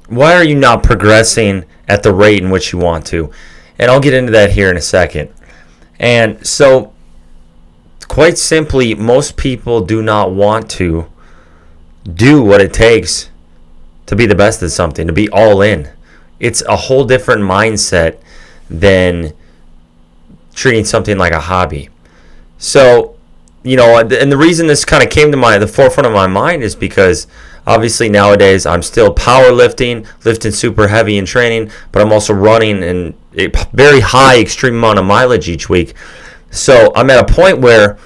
why are you not progressing at the rate in which you want to? And I'll get into that here in a second. And so, quite simply, most people do not want to do what it takes to be the best at something, to be all in. It's a whole different mindset than treating something like a hobby. So, and the reason this kind of came to the forefront of my mind is because obviously nowadays I'm still powerlifting, lifting super heavy in training, but I'm also running in a very high extreme amount of mileage each week. So I'm at a point where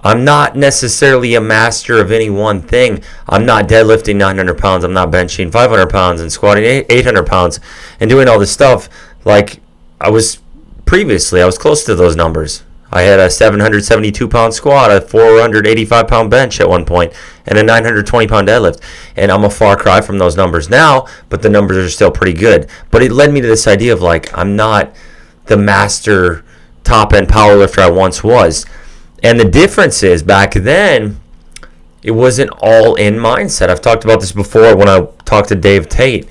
I'm not necessarily a master of any one thing. I'm not deadlifting 900 pounds. I'm not benching 500 pounds and squatting 800 pounds and doing all this stuff like I was previously. I was close to those numbers. I had a 772-pound squat, a 485-pound bench at one point, and a 920-pound deadlift. And I'm a far cry from those numbers now, but the numbers are still pretty good. But it led me to this idea of I'm not the master top-end powerlifter I once was. And the difference is, back then, it was an all-in mindset. I've talked about this before when I talked to Dave Tate.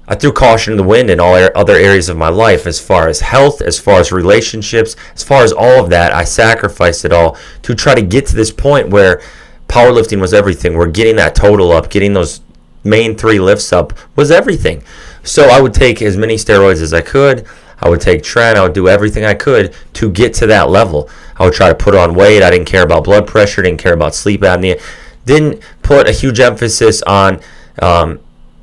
I threw caution to the wind in all other areas of my life, as far as health, as far as relationships, as far as all of that. I sacrificed it all to try to get to this point where powerlifting was everything. We're getting that total up, getting those main 3 lifts up was everything. So I would take as many steroids as I could. I would take tren. I would do everything I could to get to that level. I would try to put on weight. I didn't care about blood pressure. Didn't care about sleep apnea. Didn't put a huge emphasis on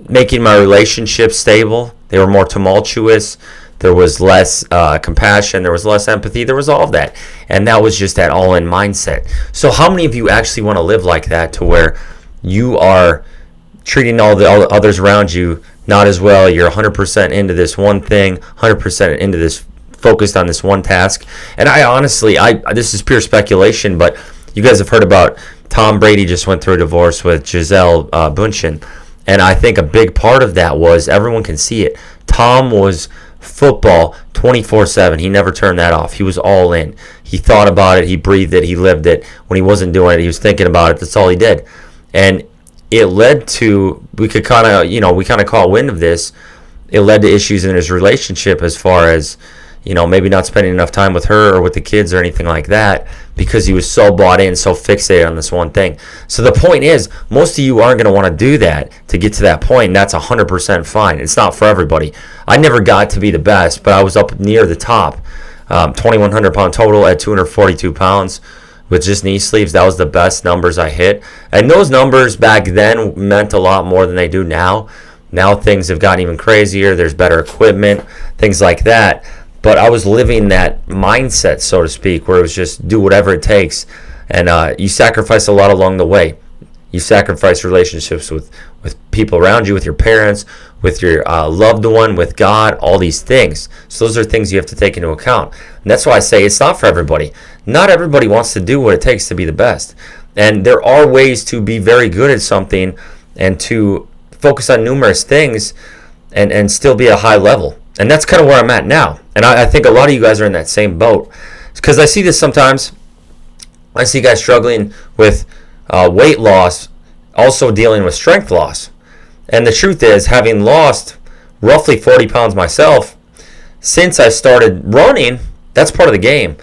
making my relationships stable. They were more tumultuous. There was less compassion. There was less empathy. There was all of that. And that was just that all-in mindset. So how many of you actually want to live like that, to where you are treating all the others around you not as well? You're 100% into this one thing, 100% into this, focused on this one task. And I honestly, this is pure speculation, but you guys have heard about Tom Brady just went through a divorce with Gisele Bündchen. And I think a big part of that was, everyone can see it, Tom was football 24/7. He never turned that off. He was all in. He thought about it. He breathed it. He lived it. When he wasn't doing it, he was thinking about it. That's all he did. And it led to, we kind of caught wind of this. It led to issues in his relationship, as far as, maybe not spending enough time with her or with the kids or anything like that, because he was so bought in, so fixated on this one thing. So the point is, most of you aren't going to want to do that to get to that point. And that's 100% fine. It's not for everybody. I never got to be the best, but I was up near the top. 2,100 pound total at 242 pounds with just knee sleeves. That was the best numbers I hit. And those numbers back then meant a lot more than they do now. Now things have gotten even crazier. There's better equipment, things like that. But I was living that mindset, so to speak, where it was just do whatever it takes. And you sacrifice a lot along the way. You sacrifice relationships with people around you, with your parents, with your loved one, with God, all these things. So those are things you have to take into account. And that's why I say it's not for everybody. Not everybody wants to do what it takes to be the best. And there are ways to be very good at something and to focus on numerous things and still be at a high level. And that's kind of where I'm at now. And I think a lot of you guys are in that same boat. Because I see this sometimes. I see guys struggling with weight loss, also dealing with strength loss. And the truth is, having lost roughly 40 pounds myself, since I started running, that's part of the game.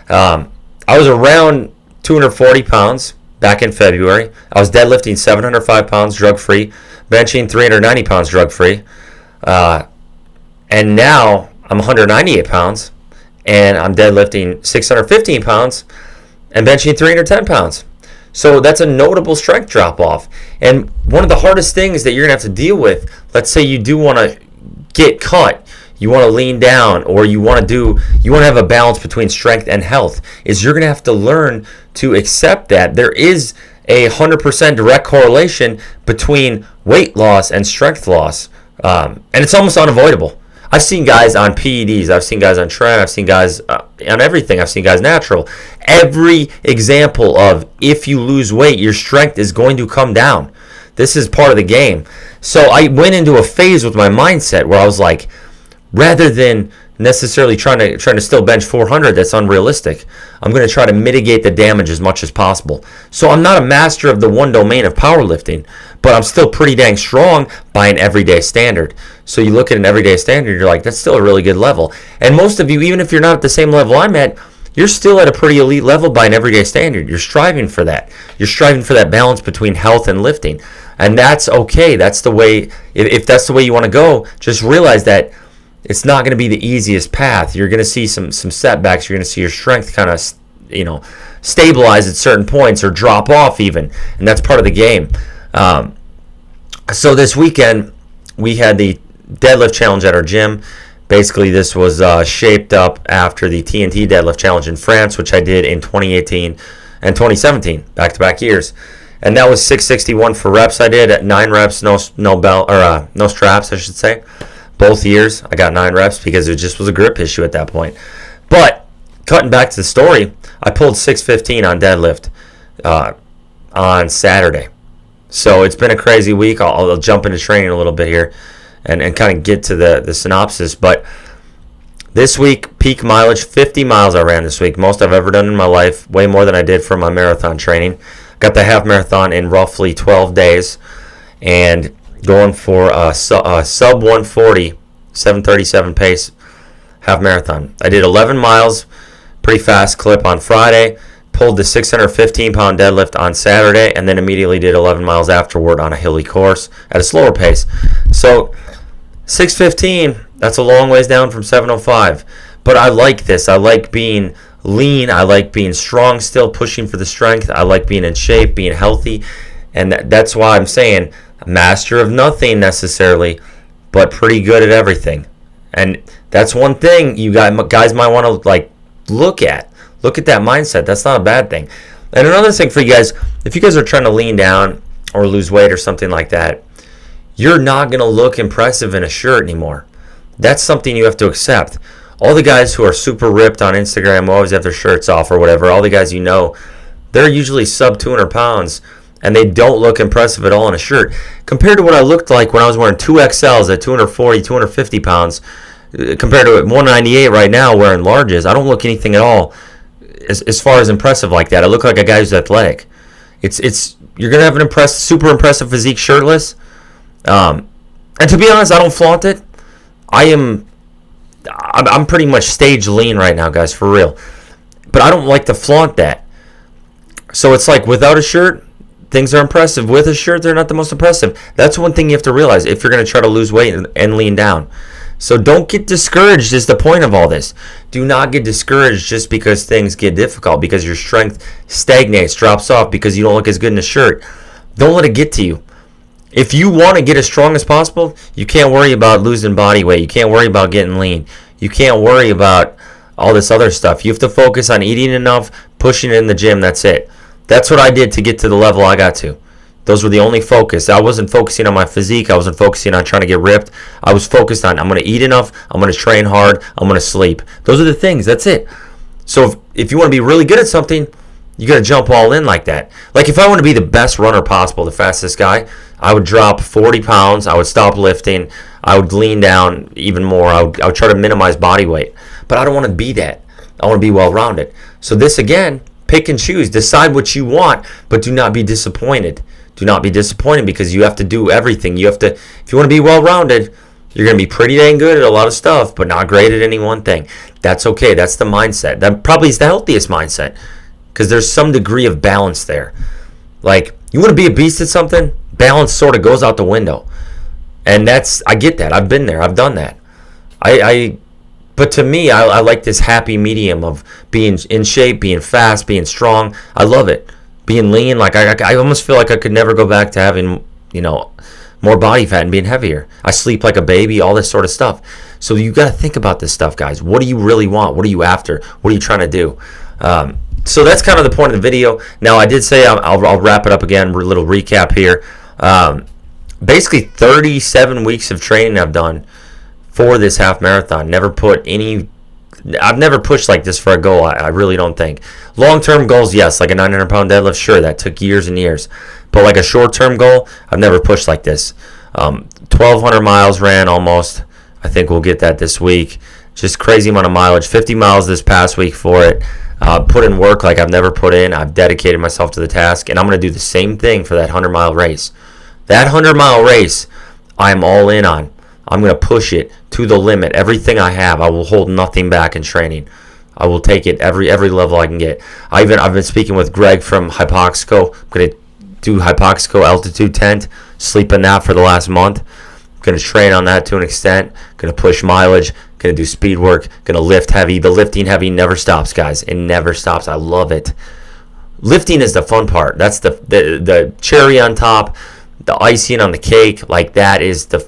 I was around 240 pounds back in February. I was deadlifting 705 pounds drug-free, benching 390 pounds drug-free. And now I'm 198 pounds, and I'm deadlifting 615 pounds and benching 310 pounds. So that's a notable strength drop-off. And one of the hardest things that you're going to have to deal with, let's say you do want to get cut, you want to lean down, or you want to have a balance between strength and health, is you're going to have to learn to accept that there is a 100% direct correlation between weight loss and strength loss. And it's almost unavoidable. I've seen guys on PEDs, I've seen guys on tren, I've seen guys on everything, I've seen guys natural. Every example of, if you lose weight, your strength is going to come down. This is part of the game. So I went into a phase with my mindset where I was like, rather than necessarily trying to still bench 400, that's unrealistic. I'm going to try to mitigate the damage as much as possible. So I'm not a master of the one domain of powerlifting, but I'm still pretty dang strong by an everyday standard. So you look at an everyday standard, you're like, that's still a really good level. And most of you, even if you're not at the same level I'm at, you're still at a pretty elite level by an everyday standard. You're striving for that. You're striving for that balance between health and lifting. And that's okay. That's the way, if that's the way you want to go, just realize that it's not going to be the easiest path. You're going to see some setbacks. You're going to see your strength kind of, stabilize at certain points or drop off even. And that's part of the game. So this weekend, we had the deadlift challenge at our gym. Basically, this was shaped up after the TNT deadlift challenge in France, which I did in 2018 and 2017, back-to-back years. And that was 661 for reps. I did at 9 reps, no straps, I should say. Both years, I got 9 reps because it just was a grip issue at that point. But cutting back to the story, I pulled 615 on deadlift on Saturday. So it's been a crazy week. I'll jump into training a little bit here and kind of get to the synopsis. But this week, peak mileage, 50 miles I ran this week. Most I've ever done in my life. Way more than I did for my marathon training. Got the half marathon in roughly 12 days. And going for a sub 140, 7:37 pace half marathon. I did 11 miles, pretty fast clip on Friday. Pulled the 615-pound deadlift on Saturday, and then immediately did 11 miles afterward on a hilly course at a slower pace. So 615, that's a long ways down from 705. But I like this. I like being lean. I like being strong still, pushing for the strength. I like being in shape, being healthy. And that's why I'm saying master of nothing necessarily, but pretty good at everything. And that's one thing you guys might want to look at. Look at that mindset. That's not a bad thing. And another thing for you guys, if you guys are trying to lean down or lose weight or something like that, you're not going to look impressive in a shirt anymore. That's something you have to accept. All the guys who are super ripped on Instagram always have their shirts off or whatever. All the guys they're usually sub 200 pounds, and they don't look impressive at all in a shirt. Compared to what I looked like when I was wearing 2XLs at 240, 250 pounds, compared to 198 right now wearing larges, I don't look anything at all as far as impressive like that. I look like a guy who's athletic. You're gonna have an super impressive physique shirtless. And to be honest, I don't flaunt it. I'm pretty much stage lean right now, guys, for real. But I don't like to flaunt that. So it's like without a shirt, things are impressive. With a shirt, they're not the most impressive. That's one thing you have to realize if you're gonna try to lose weight and lean down. So don't get discouraged is the point of all this. Do not get discouraged just because things get difficult, because your strength stagnates, drops off, because you don't look as good in a shirt. Don't let it get to you. If you want to get as strong as possible, you can't worry about losing body weight. You can't worry about getting lean. You can't worry about all this other stuff. You have to focus on eating enough, pushing it in the gym. That's it. That's what I did to get to the level I got to. Those were the only focus. I wasn't focusing on my physique. I wasn't focusing on trying to get ripped. I was focused on I'm going to eat enough. I'm going to train hard. I'm going to sleep. Those are the things. That's it. So if you want to be really good at something, you got to jump all in like that. Like if I want to be the best runner possible, the fastest guy, I would drop 40 pounds. I would stop lifting. I would lean down even more. I would try to minimize body weight. But I don't want to be that. I want to be well-rounded. So this again, pick and choose. Decide what you want, but do not be disappointed. Do not be disappointed because you have to do everything. You have to, if you want to be well-rounded, you're going to be pretty dang good at a lot of stuff, but not great at any one thing. That's okay. That's the mindset. That probably is the healthiest mindset because there's some degree of balance there. Like, you want to be a beast at something, balance sort of goes out the window. And I get that. I've been there. I've done that. But to me, I like this happy medium of being in shape, being fast, being strong. I love it. Being lean, like I almost feel like I could never go back to having, more body fat and being heavier. I sleep like a baby, all this sort of stuff. So you got to think about this stuff, guys. What do you really want? What are you after? What are you trying to do? So that's kind of the point of the video. Now, I did say I'll wrap it up again, a little recap here. Basically, 37 weeks of training I've done for this half marathon. I've never pushed like this for a goal. I really don't think. Long-term goals, yes, like a 900-pound deadlift, sure, that took years and years. But like a short-term goal, I've never pushed like this. 1,200 miles ran almost. I think we'll get that this week. Just crazy amount of mileage. 50 miles this past week for it. Put in work like I've never put in. I've dedicated myself to the task, and I'm going to do the same thing for that 100-mile race. That 100-mile race, I'm all in on. I'm going to push it to the limit. Everything I have, I will hold nothing back in training. I will take it every level I can get. I've been speaking with Greg from Hypoxico. I'm going to do Hypoxico altitude tent, sleep in that for the last month. I'm going to train on that to an extent. Going to push mileage. Going to do speed work. Going to lift heavy. The lifting heavy never stops, guys. It never stops. I love it. Lifting is the fun part. That's the cherry on top, the icing on the cake. Like, that is the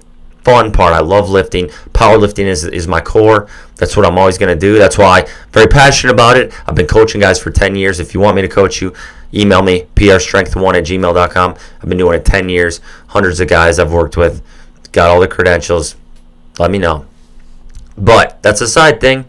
fun part. I love lifting. Powerlifting is my core. That's what I'm always going to do. That's why I'm very passionate about it. I've been coaching guys for 10 years. If you want me to coach you, email me, prstrength1@gmail.com. I've been doing it 10 years. Hundreds of guys I've worked with. Got all the credentials. Let me know. But that's a side thing.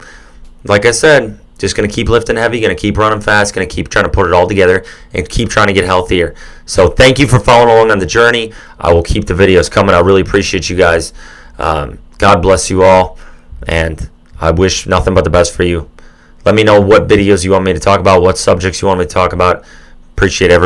Like I said, just going to keep lifting heavy, going to keep running fast, going to keep trying to put it all together, and keep trying to get healthier. So thank you for following along on the journey. I will keep the videos coming. I really appreciate you guys. God bless you all, and I wish nothing but the best for you. Let me know what videos you want me to talk about, what subjects you want me to talk about. Appreciate everyone.